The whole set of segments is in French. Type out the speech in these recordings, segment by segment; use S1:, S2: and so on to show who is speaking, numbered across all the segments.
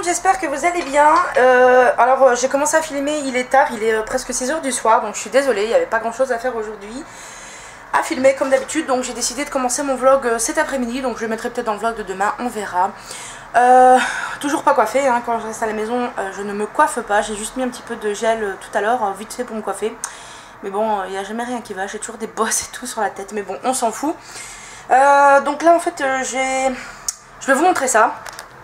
S1: monde, j'espère que vous allez bien. Alors j'ai commencé à filmer, il est tard, il est presque 6 h du soir, donc je suis désolée, il n'y avait pas grand chose à faire aujourd'hui, à filmer comme d'habitude, donc j'ai décidé de commencer mon vlog cet après-midi, donc je le mettrai peut-être dans le vlog de demain, on verra. Toujours pas coiffée, hein. Quand je reste à la maison je ne me coiffe pas, j'ai juste mis un petit peu de gel tout à l'heure, vite fait pour me coiffer. Mais bon, il n'y a jamais rien qui va, j'ai toujours des bosses et tout sur la tête, mais bon, on s'en fout. Donc là en fait je vais vous montrer ça.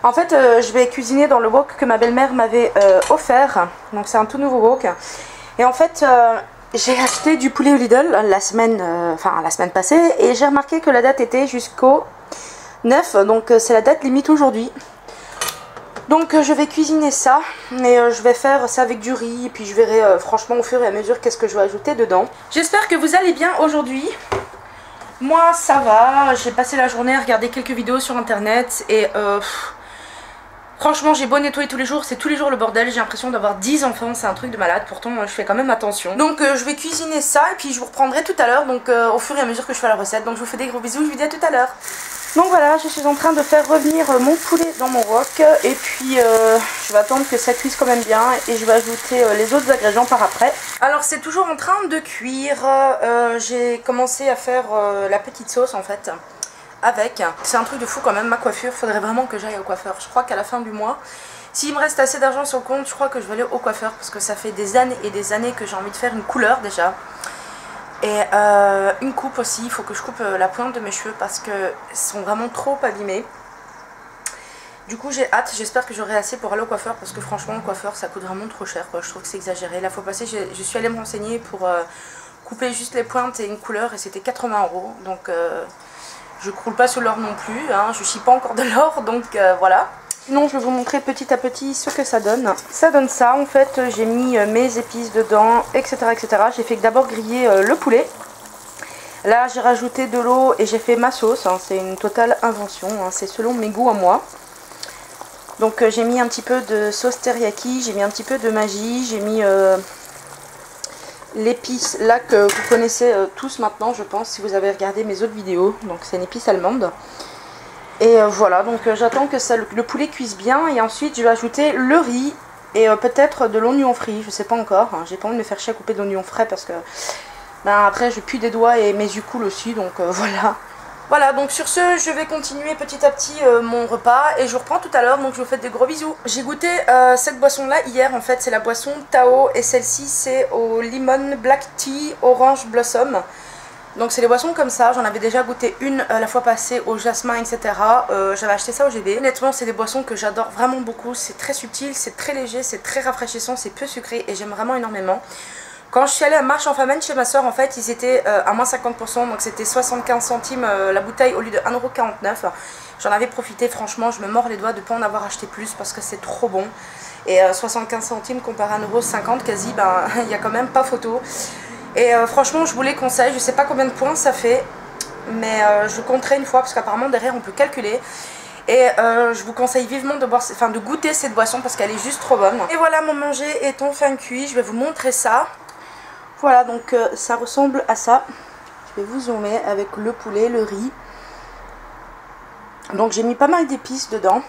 S1: En fait je vais cuisiner dans le wok que ma belle-mère m'avait offert. Donc c'est un tout nouveau wok. Et en fait j'ai acheté du poulet au Lidl la semaine passée. Et j'ai remarqué que la date était jusqu'au 9. Donc c'est la date limite aujourd'hui. Donc je vais cuisiner ça. Mais je vais faire ça avec du riz. Et puis je verrai franchement au fur et à mesure qu'est-ce que je vais ajouter dedans. J'espère que vous allez bien aujourd'hui. Moi ça va, j'ai passé la journée à regarder quelques vidéos sur internet et franchement j'ai beau nettoyer tous les jours, c'est tous les jours le bordel, j'ai l'impression d'avoir 10 enfants, c'est un truc de malade, pourtant je fais quand même attention. Donc je vais cuisiner ça et puis je vous reprendrai tout à l'heure, donc au fur et à mesure que je fais la recette, donc je vous fais des gros bisous, je vous dis à tout à l'heure. Donc voilà, je suis en train de faire revenir mon poulet dans mon wok et puis je vais attendre que ça cuise quand même bien et je vais ajouter les autres ingrédients par après. Alors c'est toujours en train de cuire, j'ai commencé à faire la petite sauce en fait avec. C'est un truc de fou quand même, ma coiffure, faudrait vraiment que j'aille au coiffeur. Je crois qu'à la fin du mois, s'il me reste assez d'argent sur le compte, je crois que je vais aller au coiffeur parce que ça fait des années et des années que j'ai envie de faire une couleur déjà. Et une coupe aussi, il faut que je coupe la pointe de mes cheveux parce qu'ils sont vraiment trop abîmés. Du coup j'ai hâte, j'espère que j'aurai assez pour aller au coiffeur parce que franchement le coiffeur ça coûte vraiment trop cher quoi. Je trouve que c'est exagéré. La fois passée je suis allée me renseigner pour couper juste les pointes et une couleur et c'était 80 €. Donc je croule pas sur l'or non plus, hein. Je chie pas encore de l'or donc voilà. Sinon je vais vous montrer petit à petit ce que ça donne. Ça donne ça en fait, j'ai mis mes épices dedans etc. J'ai fait d'abord griller le poulet. Là j'ai rajouté de l'eau et j'ai fait ma sauce, hein. C'est une totale invention, hein. C'est selon mes goûts à moi. Donc j'ai mis un petit peu de sauce teriyaki, j'ai mis un petit peu de Maggi, j'ai mis l'épice là que vous connaissez tous maintenant je pense si vous avez regardé mes autres vidéos. Donc c'est une épice allemande. Et voilà, donc j'attends que ça, le poulet cuise bien et ensuite je vais ajouter le riz et peut-être de l'oignon frit, je sais pas encore, hein. J'ai pas envie de me faire chier à couper de l'oignon frais parce que après je pue des doigts et mes yeux coulent aussi, donc voilà. Voilà, donc sur ce, je vais continuer petit à petit mon repas et je vous reprends tout à l'heure, donc je vous fais des gros bisous. J'ai goûté cette boisson-là hier, en fait, c'est la boisson Tao et celle-ci c'est au lemon black tea orange blossom. Donc c'est des boissons comme ça, j'en avais déjà goûté une la fois passée au jasmin, etc. J'avais acheté ça au GB. Honnêtement, c'est des boissons que j'adore vraiment beaucoup, c'est très subtil, c'est très léger, c'est très rafraîchissant, c'est peu sucré et j'aime vraiment énormément. Quand je suis allée à Marche en Famenne chez ma soeur, en fait, ils étaient à moins 50%, donc c'était 75 centimes la bouteille au lieu de 1,49 €. J'en avais profité, franchement, je me mords les doigts de ne pas en avoir acheté plus parce que c'est trop bon. Et 75 centimes comparé à 1,50 € quasi, ben, il n'y a quand même pas photo. Et franchement, je vous les conseille, je sais pas combien de points ça fait, mais je compterai une fois parce qu'apparemment derrière on peut calculer. Et je vous conseille vivement de boire, enfin de goûter cette boisson parce qu'elle est juste trop bonne. Et voilà, mon manger est enfin cuit, je vais vous montrer ça. Voilà, donc ça ressemble à ça. Je vais vous zoomer avec le poulet, le riz. Donc j'ai mis pas mal d'épices dedans.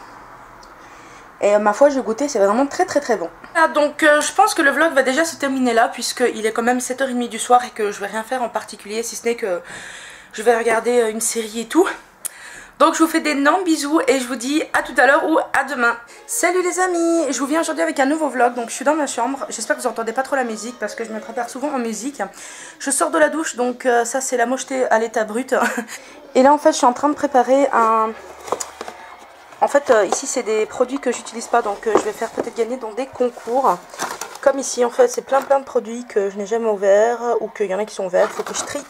S1: Et ma foi, j'ai goûté, c'est vraiment très très très bon. Ah, donc je pense que le vlog va déjà se terminer là puisqu'il est quand même 7 h 30 du soir et que je vais rien faire en particulier si ce n'est que je vais regarder une série et tout. Donc je vous fais d'énormes bisous et je vous dis à tout à l'heure ou à demain. Salut les amis, je vous viens aujourd'hui avec un nouveau vlog. Donc je suis dans ma chambre, j'espère que vous entendez pas trop la musique parce que je me prépare souvent en musique. Je sors de la douche, donc ça c'est la mocheté à l'état brut. Et là en fait je suis en train de préparer un... En fait ici c'est des produits que j'utilise pas, donc je vais faire peut-être gagner dans des concours. Comme ici en fait c'est plein de produits que je n'ai jamais ouverts ou qu'il y en a qui sont ouverts, il faut que je trie.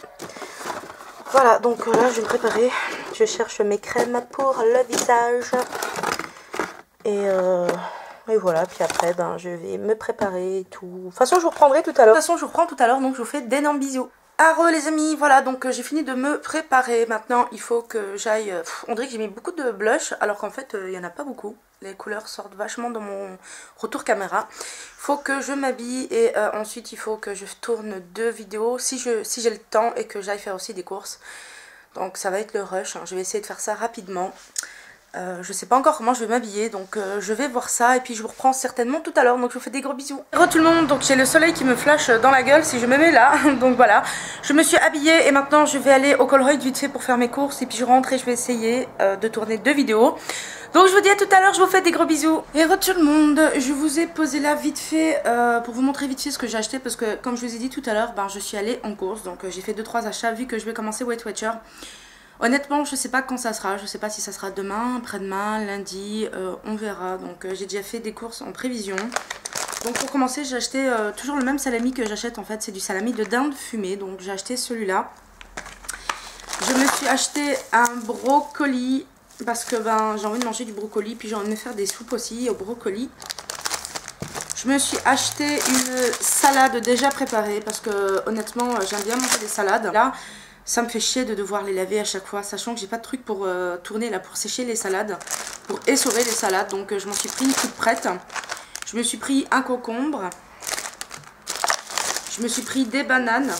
S1: Voilà, donc là je vais me préparer, je cherche mes crèmes pour le visage et voilà, puis après ben, je vais me préparer et tout. De toute façon je vous reprendrai tout à l'heure. De toute façon je vous reprends tout à l'heure, donc je vous fais d'énormes bisous. Arre les amis, voilà, donc j'ai fini de me préparer. Maintenant il faut que j'aille, on dirait que j'ai mis beaucoup de blush alors qu'en fait il n'y en a pas beaucoup. Les couleurs sortent vachement dans mon retour caméra. Il faut que je m'habille et ensuite il faut que je tourne 2 vidéos si j'ai le temps et que j'aille faire aussi des courses. Donc ça va être le rush, hein. Je vais essayer de faire ça rapidement. Je sais pas encore comment je vais m'habiller, donc je vais voir ça et puis je vous reprends certainement tout à l'heure. Donc je vous fais des gros bisous. Hello tout le monde, donc j'ai le soleil qui me flash dans la gueule si je me mets là. Donc voilà, je me suis habillée et maintenant je vais aller au Colruyt vite fait pour faire mes courses. Et puis je rentre et je vais essayer de tourner 2 vidéos. Donc je vous dis à tout à l'heure, je vous fais des gros bisous. Hello tout le monde, je vous ai posé là vite fait pour vous montrer vite fait ce que j'ai acheté. Parce que comme je vous ai dit tout à l'heure, je suis allée en course. Donc j'ai fait 2-3 achats vu que je vais commencer Weight Watcher. Honnêtement, je sais pas quand ça sera, je sais pas si ça sera demain, après-demain, lundi, on verra. Donc j'ai déjà fait des courses en prévision. Donc pour commencer, j'ai acheté toujours le même salami que j'achète en fait, c'est du salami de dinde fumé. Donc j'ai acheté celui-là. Je me suis acheté un brocoli parce que j'ai envie de manger du brocoli, puis j'ai envie de me faire des soupes aussi au brocoli. Je me suis acheté une salade déjà préparée parce que honnêtement, j'aime bien manger des salades. Là, ça me fait chier de devoir les laver à chaque fois, sachant que j'ai pas de truc pour tourner là, pour sécher les salades, pour essorer les salades. Donc je m'en suis pris une toute prête. Je me suis pris un concombre. Je me suis pris des bananes.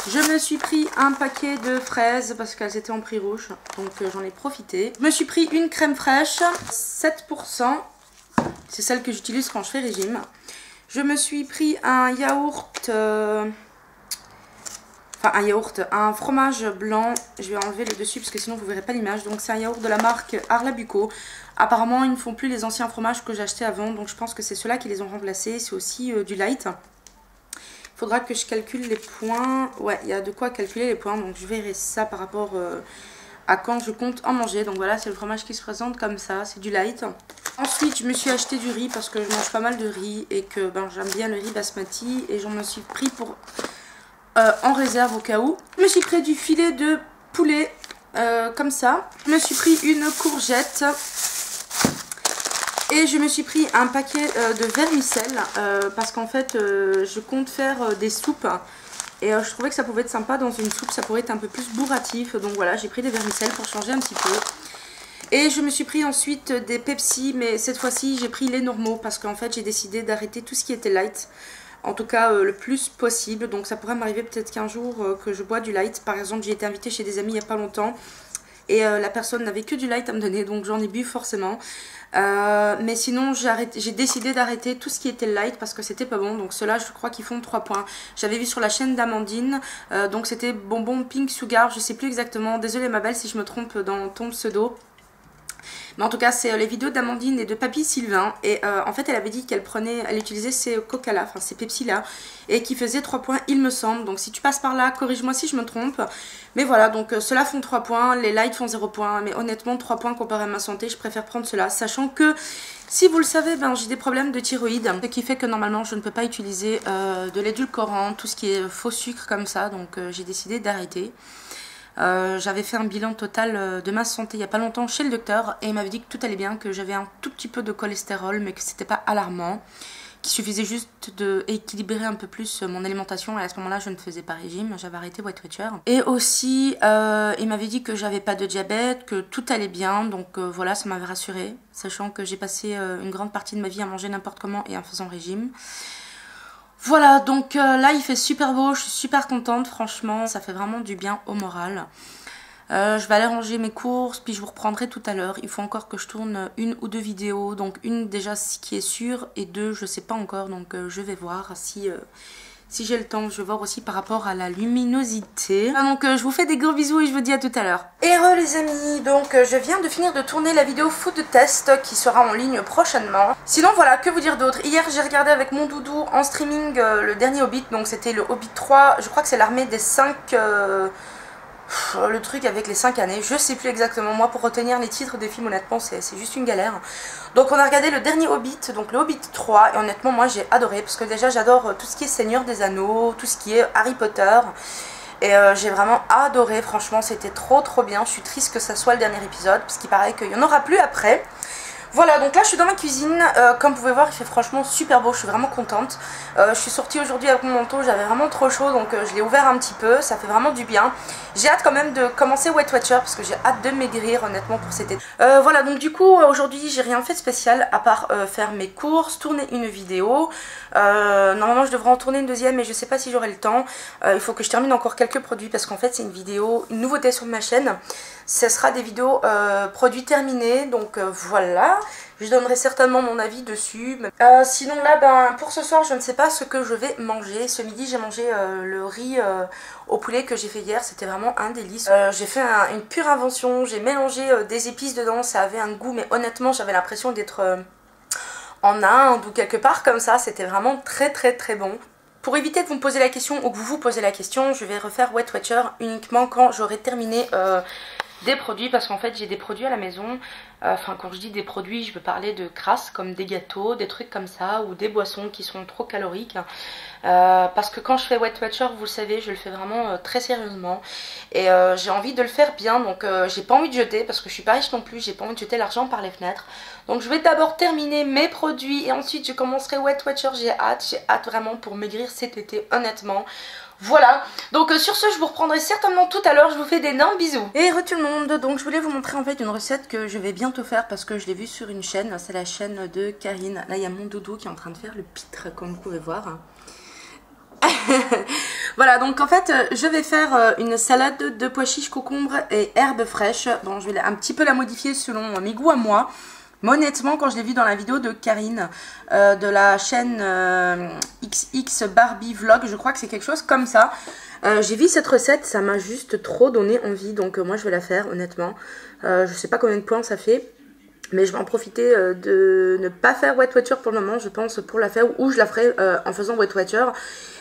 S1: Je me suis pris un paquet de fraises parce qu'elles étaient en prix rouge. Donc j'en ai profité. Je me suis pris une crème fraîche, 7%. C'est celle que j'utilise quand je fais régime. Je me suis pris un yaourt... un fromage blanc. Je vais enlever le dessus parce que sinon vous verrez pas l'image. Donc c'est un yaourt de la marque Arlabuco. Apparemment ils ne font plus les anciens fromages que j'achetais avant, donc je pense que c'est ceux-là qui les ont remplacés. C'est aussi du light. Il faudra que je calcule les points. Ouais, il y a de quoi calculer les points, donc je verrai ça par rapport à quand je compte en manger. Donc voilà, c'est le fromage qui se présente comme ça, c'est du light. Ensuite je me suis acheté du riz parce que je mange pas mal de riz et que j'aime bien le riz basmati. Et j'en me suis pris pour... en réserve au cas où. Je me suis pris du filet de poulet comme ça. Je me suis pris une courgette. Et je me suis pris un paquet de vermicelle parce qu'en fait je compte faire des soupes. Et je trouvais que ça pouvait être sympa dans une soupe, ça pourrait être un peu plus bourratif. Donc voilà, j'ai pris des vermicelles pour changer un petit peu. Et je me suis pris ensuite des Pepsi, mais cette fois-ci j'ai pris les normaux parce qu'en fait j'ai décidé d'arrêter tout ce qui était light. En tout cas le plus possible. Donc ça pourrait m'arriver peut-être qu'un jour que je bois du light. Par exemple, j'ai été invitée chez des amis il n'y a pas longtemps. Et la personne n'avait que du light à me donner. Donc j'en ai bu forcément. Mais sinon j'ai décidé d'arrêter tout ce qui était light parce que c'était pas bon. Donc ceux-là je crois qu'ils font 3 points. J'avais vu sur la chaîne d'Amandine. Donc c'était bonbon pink sugar. Je sais plus exactement. Désolée ma belle si je me trompe dans ton pseudo. Mais en tout cas c'est les vidéos d'Amandine et de Papy Sylvain. Et en fait elle avait dit qu'elle utilisait ces Coca là, enfin ces Pepsi là, et qui faisaient 3 points il me semble. Donc si tu passes par là, corrige-moi si je me trompe. Mais voilà, donc ceux-là font 3 points, les light font 0 points. Mais honnêtement 3 points comparé à ma santé, je préfère prendre ceux-là. Sachant que si vous le savez, j'ai des problèmes de thyroïde. Ce qui fait que normalement je ne peux pas utiliser de l'édulcorant, tout ce qui est faux sucre comme ça. Donc j'ai décidé d'arrêter. J'avais fait un bilan total de ma santé il n'y a pas longtemps chez le docteur et il m'avait dit que tout allait bien, que j'avais un tout petit peu de cholestérol mais que c'était pas alarmant, qu'il suffisait juste d'équilibrer un peu plus mon alimentation. Et à ce moment là je ne faisais pas régime, j'avais arrêté Weight Watcher. Et aussi il m'avait dit que j'avais pas de diabète, que tout allait bien. Donc voilà, ça m'avait rassurée, sachant que j'ai passé une grande partie de ma vie à manger n'importe comment et en faisant régime. Voilà, donc là il fait super beau, je suis super contente, franchement, ça fait vraiment du bien au moral. Je vais aller ranger mes courses, puis je vous reprendrai tout à l'heure. Il faut encore que je tourne 1 ou 2 vidéos, donc une déjà ce qui est sûr, et 2 je sais pas encore, donc je vais voir si j'ai le temps. Je vais voir aussi par rapport à la luminosité. Donc je vous fais des gros bisous et je vous dis à tout à l'heure. Heureux les amis, donc je viens de finir de tourner la vidéo food test qui sera en ligne prochainement. Sinon voilà, que vous dire d'autre. Hier j'ai regardé avec mon doudou en streaming le dernier Hobbit, donc c'était le Hobbit 3. Je crois que c'est l'armée des 5... le truc avec les 5 années, je sais plus exactement. Moi pour retenir les titres des films honnêtement c'est juste une galère. Donc on a regardé le dernier Hobbit, donc le Hobbit 3. Et honnêtement moi j'ai adoré parce que déjà j'adore tout ce qui est Seigneur des Anneaux, tout ce qui est Harry Potter. Et j'ai vraiment adoré, franchement c'était trop bien. Je suis triste que ça soit le dernier épisode parce qu'il paraît qu'il n'y en aura plus après. Voilà, donc là je suis dans ma cuisine, comme vous pouvez voir il fait franchement super beau, je suis vraiment contente. Je suis sortie aujourd'hui avec mon manteau, j'avais vraiment trop chaud donc je l'ai ouvert un petit peu, ça fait vraiment du bien. J'ai hâte quand même de commencer Weight Watcher parce que j'ai hâte de maigrir honnêtement pour cet été. Voilà, donc du coup aujourd'hui j'ai rien fait de spécial à part faire mes courses, tourner une vidéo. Normalement je devrais en tourner une deuxième mais je sais pas si j'aurai le temps. Il faut que je termine encore quelques produits parce qu'en fait c'est une vidéo, une nouveauté sur ma chaîne. Ce sera des vidéos produits terminés, donc voilà. Je donnerai certainement mon avis dessus. Sinon là, ben, pour ce soir, je ne sais pas ce que je vais manger. Ce midi, j'ai mangé le riz au poulet que j'ai fait hier. C'était vraiment un délice. J'ai fait une pure invention. J'ai mélangé des épices dedans. Ça avait un goût, mais honnêtement, j'avais l'impression d'être en Inde ou quelque part comme ça. C'était vraiment très très très bon. Pour éviter de vous me poser la question ou que vous vous posez la question, je vais refaire Weight Watcher uniquement quand j'aurai terminé des produits, parce qu'en fait j'ai des produits à la maison. Enfin quand je dis des produits, je veux parler de crasse comme des gâteaux, des trucs comme ça, ou des boissons qui sont trop caloriques. Parce que quand je fais Weight Watcher, vous le savez, je le fais vraiment très sérieusement. Et j'ai envie de le faire bien, donc j'ai pas envie de jeter, parce que je suis pas riche non plus, j'ai pas envie de jeter l'argent par les fenêtres. Donc je vais d'abord terminer mes produits et ensuite je commencerai Weight Watcher. J'ai hâte vraiment pour maigrir cet été, honnêtement. Voilà, donc sur ce je vous reprendrai certainement tout à l'heure, je vous fais d'énormes bisous. Et re tout le monde, donc je voulais vous montrer en fait une recette que je vais bientôt faire parce que je l'ai vue sur une chaîne, c'est la chaîne de Karine. Là il y a mon doudou qui est en train de faire le pitre comme vous pouvez voir. Voilà, donc en fait je vais faire une salade de pois chiches, concombres et herbes fraîches. Bon, je vais un petit peu la modifier selon mes goûts à moi. Mais honnêtement, quand je l'ai vu dans la vidéo de Karine, de la chaîne XX Barbie Vlog, je crois que c'est quelque chose comme ça, j'ai vu cette recette, ça m'a juste trop donné envie, donc moi je vais la faire honnêtement. Je sais pas combien de points ça fait, mais je vais en profiter de ne pas faire Weight Watcher pour le moment, je pense, pour la faire, ou je la ferai en faisant Weight Watcher.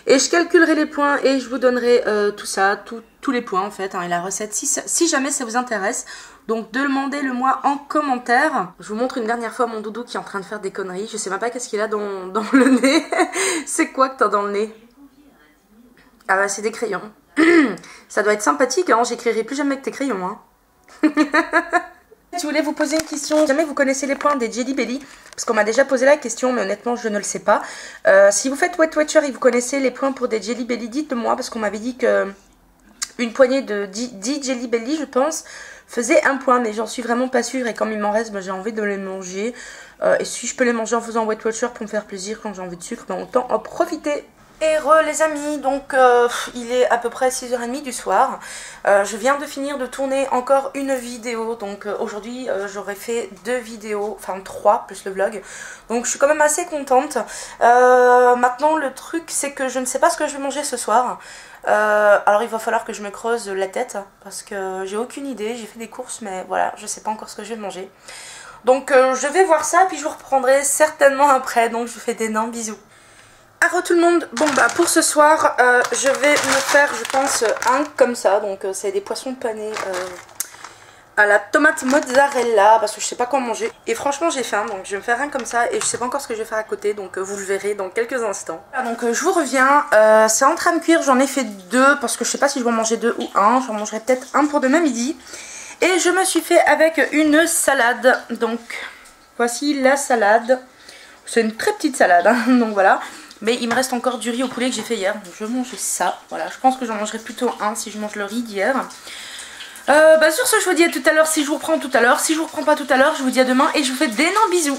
S1: Et je calculerai les points et je vous donnerai tout ça, tous les points en fait, hein, et la recette si jamais ça vous intéresse. Donc demandez-le moi en commentaire. Je vous montre une dernière fois mon doudou qui est en train de faire des conneries. Je sais même pas qu'est-ce qu'il a dans le nez. C'est quoi que t'as dans le nez? Ah bah c'est des crayons. Ça doit être sympathique, hein, j'écrirai plus jamais avec tes crayons. Hein. Je voulais vous poser une question. Si jamais vous connaissez les points des Jelly Belly, parce qu'on m'a déjà posé la question, mais honnêtement je ne le sais pas. Si vous faites Weight Watcher et vous connaissez les points pour des Jelly Belly, dites-le-moi, parce qu'on m'avait dit que une poignée de 10 Jelly Belly, je pense, faisait un point, mais j'en suis vraiment pas sûre. Et comme il m'en reste, ben, j'ai envie de les manger. Et si je peux les manger en faisant Weight Watcher pour me faire plaisir quand j'ai envie de sucre, ben, autant en profiter. Et les amis, donc il est à peu près 6h30 du soir. Je viens de finir de tourner encore une vidéo. Donc aujourd'hui j'aurais fait 2 vidéos, enfin 3 plus le vlog. Donc je suis quand même assez contente. Maintenant le truc c'est que je ne sais pas ce que je vais manger ce soir. Alors il va falloir que je me creuse la tête parce que j'ai aucune idée. J'ai fait des courses mais voilà, je sais pas encore ce que je vais manger. Donc je vais voir ça puis je vous reprendrai certainement après. Donc je vous fais d'énormes bisous. Alors tout le monde, bon bah pour ce soir je vais me faire je pense un comme ça, donc c'est des poissons panés à la tomate mozzarella parce que je sais pas quoi manger et franchement j'ai faim, donc je vais me faire un comme ça et je sais pas encore ce que je vais faire à côté, donc vous le verrez dans quelques instants. Donc je vous reviens, c'est en train de cuire, j'en ai fait 2 parce que je sais pas si je vais en manger 2 ou 1, j'en mangerai peut-être un pour demain midi et je me suis fait avec une salade, donc voici la salade, c'est une très petite salade hein, donc voilà. Mais il me reste encore du riz au poulet que j'ai fait hier. Donc je vais manger ça. Voilà, je pense que j'en mangerai plutôt un si je mange le riz d'hier. Sur ce, je vous dis à tout à l'heure si je vous reprends tout à l'heure. Si je vous reprends pas tout à l'heure, je vous dis à demain et je vous fais d'énormes bisous.